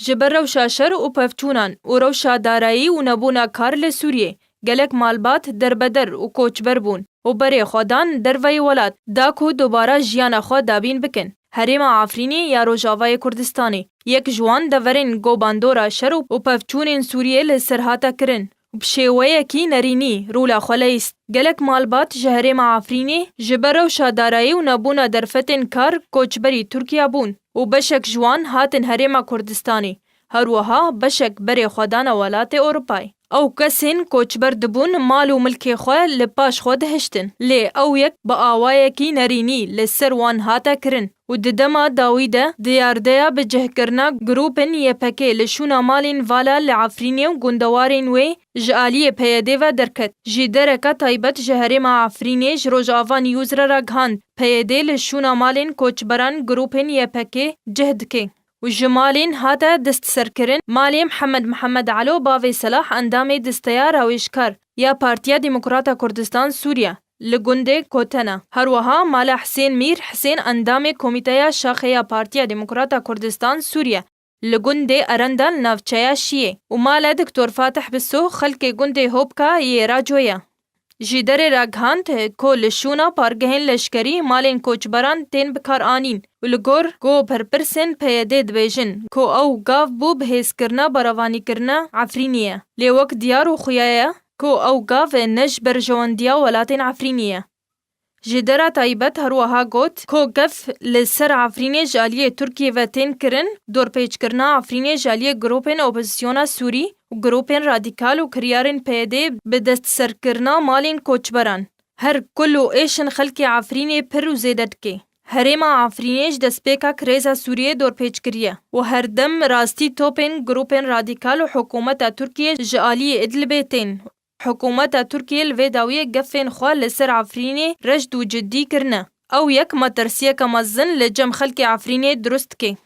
جبر روشا شر و پفچونان و روشا دارایی و نبونا کار لسوریه گلک مالبات دربدر و کوچبر بون و بری خودان دروی ولاد دا کو دوباره جیانا خود دابین بکن. هریما عفرینی یا روجاوای کردستانی یک جوان دورین گو باندورا شر و پفچونین سوریه لسرهاتا کرن. بشیوه کی نرینی رولا خلیست. گلک مالبات جهریما عفرینی جبر روشا دارایی و نبونا درفتن کار کوچبری ترکیه بون. و بشک جوان هاتن هریما کردستانی هروها بشک بری خودان ولات اروپای او کسین کوچبر دبون مال و ملک خواه لپاش خود هشتن لی او یک با آوای کی نرینی لسر وان هاتا کرن و ددما داویده دیارده بجه کرنا گروپن یه پکه لشونا مالین والا لعفرینی و گندوارین وی جالی پیاده و درکت جیدرکا تایبت جهرما عفرینی جروج آوان یوزر را گهاند پیاده لشونا مالین کوچبران گروپن یه پکه جهد که و جمالین هاتا دست سرکرن مالی محمد علو باوی صلاح اندام دستیا راویشکار یا پارتیا دموکراتا کردستان سوریا لگنده کوتنا هروها مالا حسین میر حسین اندام کمیته شاخه پارتیا دموکراتا کردستان سوریا لگنده ارندان نافچایا شیه و مالا دکتور فاتح بسو خلق گنده هوبکا یه راجویا جیدر راگهاند کو لشونا پارگهن لشکری مالین کوچبران تین بکار آنین و لگور گو پرپرسن پیاده دویجن کو او گاف بو بحیث کرنا براوانی کرنا عفرینیه لی وقت دیار و خویایه کو او گاف نج برجواندیا ولاتین عفرینیه جدرا تایبت هروها گوت کو گف لسر عفرینی جالیه ترکیه و تین کرن دور پیچ کرنا عفرینی جالیه گروپن اپوزیسیونا سوری و گروپن رادیکال و کریارن پیده به دست سر کرنا مالین کوچبران هر کلو ایشن خلق عفرینی پر و زیدت که هریما عفرینیش دست پیکا کریزا سوریه دور پیچ کریه و هر دم راستی توپن گروپن رادیکال و حکومت ترکیه جالیه ادلبه تین حکومت ترکیه الوی داویه گفین خواه لسر عفرینی رشد و جدی کرنه او یک مترسیه که مزن لجم خلق عفرینی درست که